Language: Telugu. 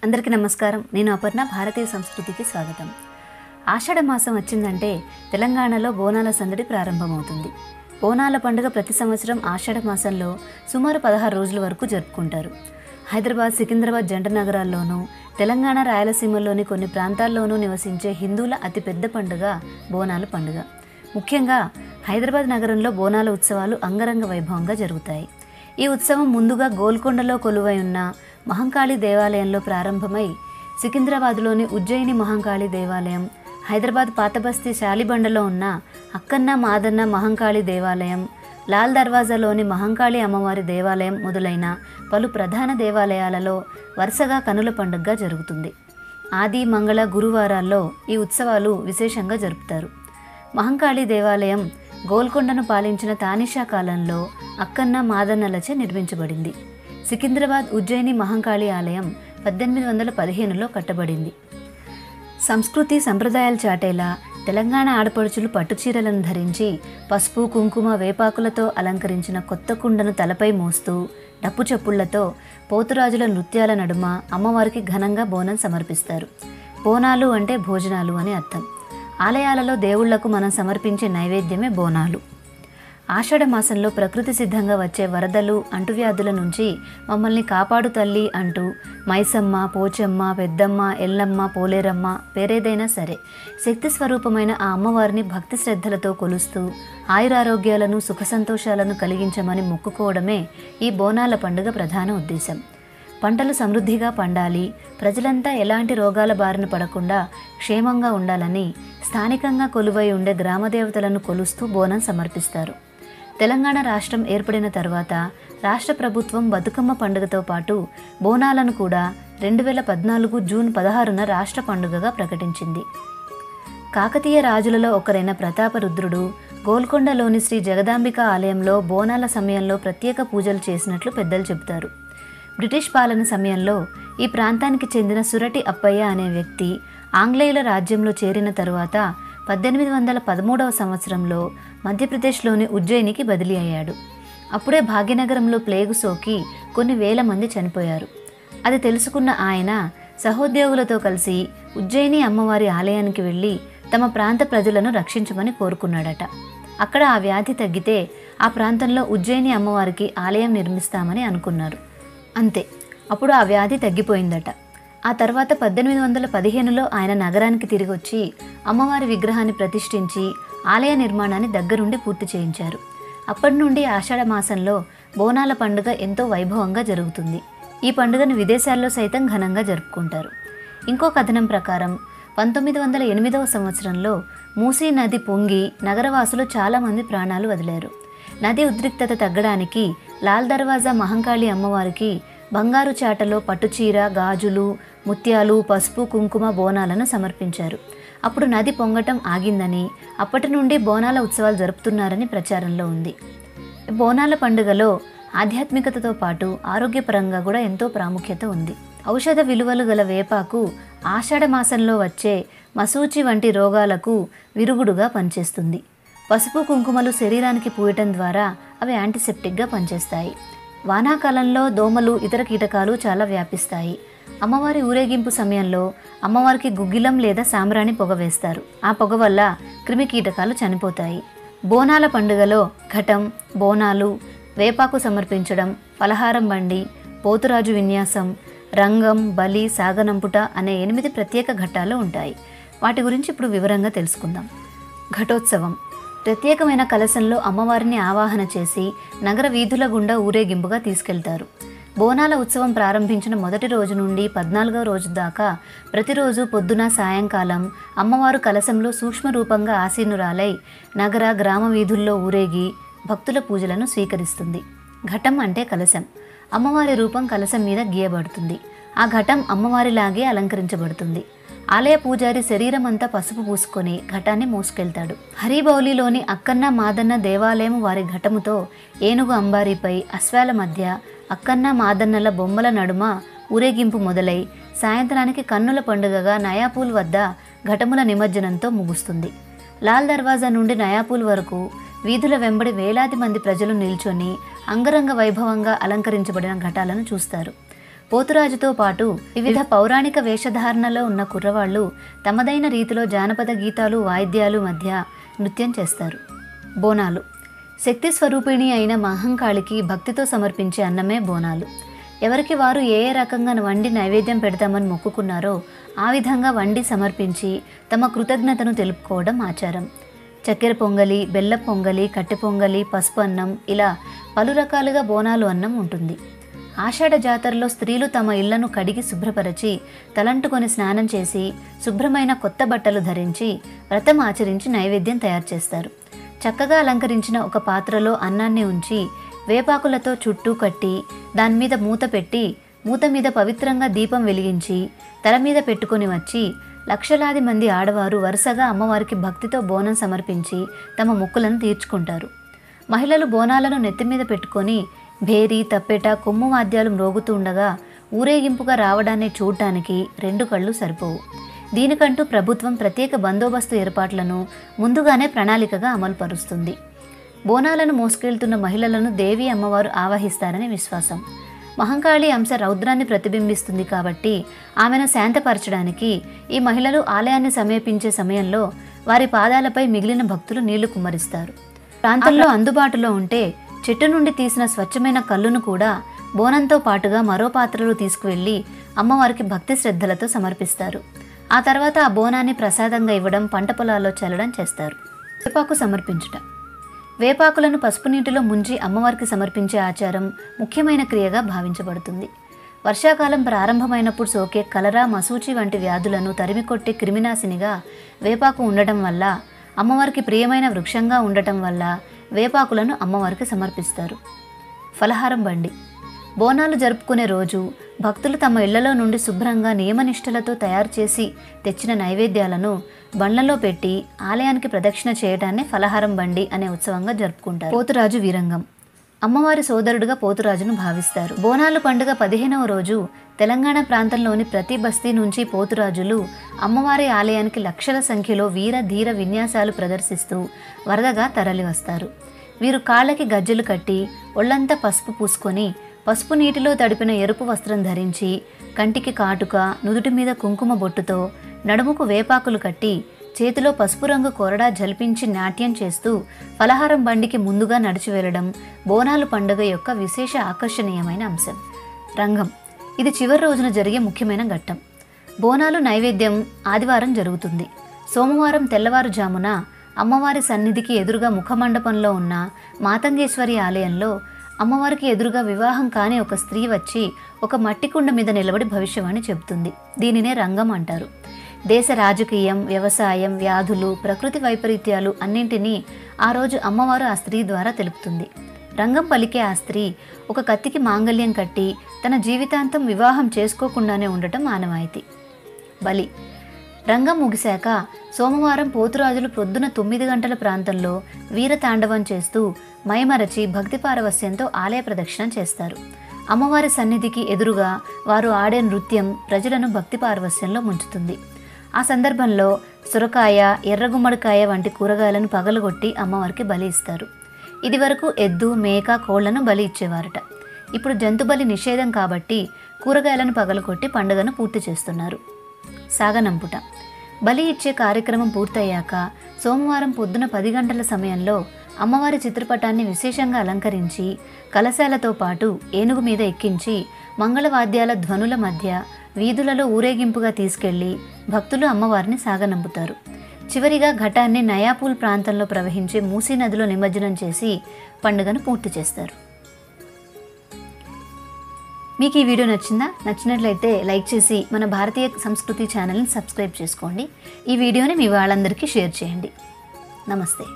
అందరికీ నమస్కారం. నేను అపర్ణ. భారతీయ సంస్కృతికి స్వాగతం. ఆషాఢ మాసం వచ్చిందంటే తెలంగాణలో బోనాల సందడి ప్రారంభమవుతుంది. బోనాల పండుగ ప్రతి సంవత్సరం ఆషాఢ మాసంలో సుమారు 16 రోజుల వరకు జరుపుకుంటారు. హైదరాబాద్, సికింద్రాబాద్ జంట నగరాల్లోనూ, తెలంగాణ రాయలసీమలోని కొన్ని ప్రాంతాల్లోనూ నివసించే హిందువుల అతిపెద్ద పండుగ బోనాల పండుగ. ముఖ్యంగా హైదరాబాద్ నగరంలో బోనాల ఉత్సవాలు అంగరంగ వైభవంగా జరుగుతాయి. ఈ ఉత్సవం ముందుగా గోల్కొండలో కొలువై ఉన్న మహంకాళి దేవాలయంలో ప్రారంభమై సికింద్రాబాద్లోని ఉజ్జయిని మహంకాళి దేవాలయం, హైదరాబాద్ పాతబస్తీ శాలిబండలో ఉన్న అక్కన్న మాదన్న మహంకాళి దేవాలయం, లాల్ దర్వాజాలోని మహంకాళి అమ్మవారి దేవాలయం మొదలైన పలు ప్రధాన దేవాలయాలలో వరుసగా కనుల పండుగగా జరుగుతుంది. ఆది, మంగళ, గురువారాల్లో ఈ ఉత్సవాలు విశేషంగా జరుపుతారు. మహంకాళి దేవాలయం గోల్కొండను పాలించిన తానిషా కాలంలో అక్కన్న మాదన్నలచే నిర్మించబడింది. సికింద్రాబాద్ ఉజ్జయిని మహంకాళి ఆలయం 1815లో కట్టబడింది. సంస్కృతి సంప్రదాయాలు చాటేలా తెలంగాణ ఆడపడుచులు పట్టుచీరలను ధరించి పసుపు, కుంకుమ, వేపాకులతో అలంకరించిన కొత్త కుండను తలపై మోస్తూ డప్పు చప్పుళ్లతో పోతురాజుల నృత్యాల నడుమ అమ్మవారికి ఘనంగా బోనం సమర్పిస్తారు. బోనాలు అంటే భోజనాలు అని అర్థం. ఆలయాలలో దేవుళ్లకు మనం సమర్పించే నైవేద్యమే బోనాలు. ఆషాఢ మాసంలో ప్రకృతి సిద్ధంగా వచ్చే వరదలు, అంటువ్యాధుల నుంచి మమ్మల్ని కాపాడు తల్లి అంటూ మైసమ్మ, పోచమ్మ, పెద్దమ్మ, ఎల్లమ్మ, పోలేరమ్మ పేరేదైనా సరే శక్తి స్వరూపమైన ఆ అమ్మవారిని భక్తి శ్రద్ధలతో కొలుస్తూ ఆయురారోగ్యాలను, సుఖ సంతోషాలను కలిగించమని మొక్కుకోవడమే ఈ బోనాల పండుగ ప్రధాన ఉద్దేశం. పంటలు సమృద్ధిగా పండాలి, ప్రజలంతా ఎలాంటి రోగాల బారిన పడకుండా క్షేమంగా ఉండాలని స్థానికంగా కొలువై ఉండే గ్రామదేవతలను కొలుస్తూ బోనం సమర్పిస్తారు. తెలంగాణ రాష్ట్రం ఏర్పడిన తర్వాత రాష్ట్ర ప్రభుత్వం బతుకమ్మ పండుగతో పాటు బోనాలను కూడా 2014 జూన్ 16న రాష్ట్ర పండుగగా ప్రకటించింది. కాకతీయ రాజులలో ఒకరైన ప్రతాపరుద్రుడు గోల్కొండలోని శ్రీ జగదాంబిక ఆలయంలో బోనాల సమయంలో ప్రత్యేక పూజలు చేసినట్లు పెద్దలు చెబుతారు. బ్రిటిష్ పాలన సమయంలో ఈ ప్రాంతానికి చెందిన సురటి అప్పయ్య అనే వ్యక్తి ఆంగ్లేయుల రాజ్యంలో చేరిన తరువాత 1813వ సంవత్సరంలో మధ్యప్రదేశ్లోని ఉజ్జయినికి బదిలీ అయ్యాడు. అప్పుడే భాగ్యనగరంలో ప్లేగు సోకి కొన్ని వేల మంది చనిపోయారు. అది తెలుసుకున్న ఆయన సహోద్యోగులతో కలిసి ఉజ్జయిని అమ్మవారి ఆలయానికి వెళ్ళి తమ ప్రాంత ప్రజలను రక్షించమని కోరుకున్నాడట. అక్కడ ఆ వ్యాధి తగ్గితే ఆ ప్రాంతంలో ఉజ్జయిని అమ్మవారికి ఆలయం నిర్మిస్తామని అనుకున్నారు. అంతే, అప్పుడు ఆ వ్యాధి తగ్గిపోయిందట. ఆ తర్వాత 1815లో ఆయన నగరానికి తిరిగి వచ్చి అమ్మవారి విగ్రహాన్ని ప్రతిష్ఠించి ఆలయ నిర్మాణాన్ని దగ్గరుండి పూర్తి చేయించారు. అప్పటి నుండి ఆషాఢ మాసంలో బోనాల పండుగ ఎంతో వైభవంగా జరుగుతుంది. ఈ పండుగను విదేశాల్లో సైతం ఘనంగా జరుపుకుంటారు. ఇంకో కథనం ప్రకారం 1908వ సంవత్సరంలో మూసీ నది పొంగి నగరవాసులు చాలామంది ప్రాణాలు వదిలారు. నది ఉద్రిక్తత తగ్గడానికి లాల్ దర్వాజా మహంకాళి అమ్మవారికి బంగారు చాటలో పట్టుచీర, గాజులు, ముత్యాలు, పసుపు, కుంకుమ, బోనాలను సమర్పించారు. అప్పుడు నది పొంగటం ఆగిందని, అప్పటి నుండి బోనాల ఉత్సవాలు జరుపుతున్నారని ప్రచారంలో ఉంది. బోనాల పండుగలో ఆధ్యాత్మికతతో పాటు ఆరోగ్యపరంగా కూడా ఎంతో ప్రాముఖ్యత ఉంది. ఔషధ విలువలు గల వేపాకు ఆషాఢ మాసంలో వచ్చే మసూచి వంటి రోగాలకు విరుగుడుగా పనిచేస్తుంది. పసుపు, కుంకుమలు శరీరానికి పూయటం ద్వారా అవి యాంటీసెప్టిక్గా పనిచేస్తాయి. వానాకాలంలో దోమలు, ఇతర కీటకాలు చాలా వ్యాపిస్తాయి. అమ్మవారి ఊరేగింపు సమయంలో అమ్మవారికి గుగ్గిలం లేదా సాంబ్రాణి పొగ వేస్తారు. ఆ పొగ వల్ల క్రిమి కీటకాలు చనిపోతాయి. బోనాల పండుగలో ఘటం, బోనాలు, వేపాకు సమర్పించడం, పలహారం బండి, పోతురాజు విన్యాసం, రంగం, బలి, సాగనంపుట అనే 8 ప్రత్యేక ఘట్టాలు ఉంటాయి. వాటి గురించి ఇప్పుడు వివరంగా తెలుసుకుందాం. ఘటోత్సవం ప్రత్యేకమైన కలశంలో అమ్మవారిని ఆవాహన చేసి నగర వీధుల గుండా ఊరేగింపుగా తీసుకెళ్తారు. బోనాల ఉత్సవం ప్రారంభించిన మొదటి రోజు నుండి 14వ రోజు దాకా ప్రతిరోజు పొద్దున, సాయంకాలం అమ్మవారు కలశంలో సూక్ష్మ రూపంగా ఆసీనురాలై నగర, గ్రామ వీధుల్లో ఊరేగి భక్తుల పూజలను స్వీకరిస్తుంది. ఘటం అంటే కలశం. అమ్మవారి రూపం కలశం మీద గీయబడుతుంది. ఆ ఘటం అమ్మవారిలాగే అలంకరించబడుతుంది. ఆలయ పూజారి శరీరం అంతా పసుపు పూసుకొని ఘటాన్ని మోసుకెళ్తాడు. హరిబౌలిలోని అక్కన్న మాదన్న దేవాలయం వారి ఘటముతో ఏనుగు అంబారీపై అశ్వాల మధ్య అక్కన్న మాదన్నల బొమ్మల నడుమ ఊరేగింపు మొదలై సాయంత్రానికి కన్నుల పండుగగా నయాపూల్ వద్ద ఘటముల నిమజ్జనంతో ముగుస్తుంది. లాల్ దర్వాజా నుండి నయాపూల్ వరకు వీధుల వెంబడి వేలాది మంది ప్రజలు నిల్చొని అంగరంగ వైభవంగా అలంకరించబడిన ఘటాలను చూస్తారు. పోతురాజుతో పాటు వివిధ పౌరాణిక వేషధారణలో ఉన్న కుర్రవాళ్ళు తమదైన రీతిలో జానపద గీతాలు వాయిద్యాలు మధ్య నృత్యం చేస్తారు. బోనాలు శక్తి స్వరూపిణి అయిన మహంకాళికి భక్తితో సమర్పించే అన్నమే బోనాలు. ఎవరికి వారు ఏ రకంగా వండి నైవేద్యం పెడతామని మొక్కుకున్నారో ఆ విధంగా వండి సమర్పించి తమ కృతజ్ఞతను తెలుపుకోవడం ఆచారం. చక్కెర పొంగలి, బెల్ల పొంగలి, కట్టె పొంగలి, పసుపు అన్నం ఇలా పలు రకాలుగా బోనాలు అన్నం ఉంటుంది. ఆషాఢ జాతరలో స్త్రీలు తమ ఇళ్లను కడిగి శుభ్రపరచి తలంటుకొని స్నానం చేసి శుభ్రమైన కొత్త బట్టలు ధరించి వ్రతం ఆచరించి నైవేద్యం తయారు చేస్తారు. చక్కగా అలంకరించిన ఒక పాత్రలో అన్నాన్ని ఉంచి వేపాకులతో చుట్టూ కట్టి దాని మీద మూత పెట్టి మూత మీద పవిత్రంగా దీపం వెలిగించి తల మీద పెట్టుకొని వచ్చి లక్షలాది మంది ఆడవారు వరుసగా అమ్మవారికి భక్తితో బోనం సమర్పించి తమ మొక్కులను తీర్చుకుంటారు. మహిళలు బోనాలను నెత్తిమీద పెట్టుకొని భేరి, తప్పెట, కొమ్ము వాద్యాలు మ్రోగుతూ ఉండగా ఊరేగింపుగా రావడాన్ని చూడటానికి 2 కళ్ళు సరిపోవు. దీనికంటూ ప్రభుత్వం ప్రత్యేక బందోబస్తు ఏర్పాట్లను ముందుగానే ప్రణాళికగా అమలుపరుస్తుంది. బోనాలను మోసుకెళ్తున్న మహిళలను దేవి అమ్మవారు ఆవాహిస్తారని విశ్వాసం. మహంకాళి అంశ రౌద్రాన్ని ప్రతిబింబిస్తుంది కాబట్టి ఆమెను శాంతపరచడానికి ఈ మహిళలు ఆలయాన్ని సమీపించే సమయంలో వారి పాదాలపై మిగిలిన భక్తులు నీళ్లు కుమ్మరిస్తారు. ప్రాంతంలో అందుబాటులో ఉంటే చెట్టు నుండి తీసిన స్వచ్ఛమైన కళ్ళును కూడా బోనంతో పాటుగా మరో పాత్రలో తీసుకువెళ్ళి అమ్మవారికి భక్తి శ్రద్ధలతో సమర్పిస్తారు. ఆ తర్వాత ఆ బోనాన్ని ప్రసాదంగా ఇవ్వడం, పంట పొలాల్లో చల్లడం చేస్తారు. వేపాకు సమర్పించుట. వేపాకులను పసుపు నీటిలో ముంచి అమ్మవారికి సమర్పించే ఆచారం ముఖ్యమైన క్రియగా భావించబడుతుంది. వర్షాకాలం ప్రారంభమైనప్పుడు సోకే కలరా, మసూచి వంటి వ్యాధులను తరిమికొట్టే క్రిమినాశినిగా వేపాకు ఉండటం వల్ల, అమ్మవారికి ప్రియమైన వృక్షంగా ఉండటం వల్ల వేపాకులను అమ్మవారికి సమర్పిస్తారు. ఫలహారం బండి. బోనాలు జరుపుకునే రోజు భక్తులు తమ ఇళ్లలో నుండి శుభ్రంగా నియమనిష్టలతో తయారు చేసి తెచ్చిన నైవేద్యాలను బండ్లలో పెట్టి ఆలయానికి ప్రదక్షిణ చేయడాన్ని ఫలహారం బండి అనే ఉత్సవంగా జరుపుకుంటారు. పోతురాజు వీరంగం. అమ్మవారి సోదరుడుగా పోతురాజును భావిస్తారు. బోనాలు పండుగ 15వ రోజు తెలంగాణ ప్రాంతంలోని ప్రతి బస్తీ నుంచి పోతురాజులు అమ్మవారి ఆలయానికి లక్షల సంఖ్యలో వీర ధీర విన్యాసాలు ప్రదర్శిస్తూ వరదగా తరలివస్తారు. వీరు కాళ్ళకి గజ్జెలు కట్టి ఒళ్లంతా పసుపు పూసుకొని పసుపు నీటిలో తడిపిన ఎరుపు వస్త్రం ధరించి కంటికి కాటుక, నుదుటి మీద కుంకుమ బొట్టుతో నడుముకు వేపాకులు కట్టి చేతిలో పసుపు రంగు కొరడా జల్పించి నాట్యం చేస్తూ ఫలహారం బండికి ముందుగా నడిచి వెళ్లడం బోనాలు పండుగ యొక్క విశేష ఆకర్షణీయమైన అంశం. రంగం. ఇది చివరి రోజున జరిగే ముఖ్యమైన ఘట్టం. బోనాలు నైవేద్యం ఆదివారం జరుగుతుంది. సోమవారం తెల్లవారుజామున అమ్మవారి సన్నిధికి ఎదురుగా ముఖమండపంలో ఉన్న మాతంగేశ్వరి ఆలయంలో అమ్మవారికి ఎదురుగా వివాహం కాని ఒక స్త్రీ వచ్చి ఒక మట్టి కుండ మీద నిలబడి భవిష్యవాణి చెబుతుంది. దీనినే రంగం అంటారు. దేశ రాజకీయం, వ్యవసాయం, వ్యాధులు, ప్రకృతి వైపరీత్యాలు అన్నింటినీ ఆ రోజు అమ్మవారు ఆ స్త్రీ ద్వారా తెలుపుతుంది. రంగం పలికే ఆ స్త్రీ ఒక కత్తికి మాంగల్యం కట్టి తన జీవితాంతం వివాహం చేసుకోకుండానే ఉండటం ఆనవాయితీ. బలి. రంగం ముగిశాక సోమవారం పోతురాజులు ప్రొద్దున 9 గంటల ప్రాంతంలో వీరతాండవం చేస్తూ మైమరచి భక్తి పారవస్యంతో ఆలయ ప్రదక్షిణ చేస్తారు. అమ్మవారి సన్నిధికి ఎదురుగా వారు ఆడే నృత్యం ప్రజలను భక్తి పారవస్యంలో ముంచుతుంది. ఆ సందర్భంలో సొరకాయ, ఎర్రగుమ్మడికాయ వంటి కూరగాయలను పగలగొట్టి అమ్మవారికి బలి ఇస్తారు. ఇదివరకు ఎద్దు, మేక, కోళ్లను బలి ఇచ్చేవారట. ఇప్పుడు జంతు బలి నిషేధం కాబట్టి కూరగాయలను పగలగొట్టి పండుగను పూర్తి చేస్తున్నారు. సాగనంపుట. బలి ఇచ్చే కార్యక్రమం పూర్తయ్యాక సోమవారం పొద్దున 10 గంటల సమయంలో అమ్మవారి చిత్రపటాన్ని విశేషంగా అలంకరించి కలశాలతో పాటు ఏనుగు మీద ఎక్కించి మంగళవాద్యాల ధ్వనుల మధ్య వీధులలో ఊరేగింపుగా తీసుకెళ్లి భక్తులు అమ్మవారిని సాగనంపుతారు. చివరిగా ఘటాన్ని నయాపూల్ ప్రాంతంలో ప్రవహించే మూసీ నదిలో నిమజ్జనం చేసి పండుగను పూర్తి చేస్తారు. మీకు ఈ వీడియో నచ్చిందా? నచ్చినట్లయితే లైక్ చేసి మన భారతీయ సంస్కృతి ఛానల్ని సబ్స్క్రైబ్ చేసుకోండి. ఈ వీడియోని మీ వాళ్ళందరికీ షేర్ చేయండి. నమస్తే.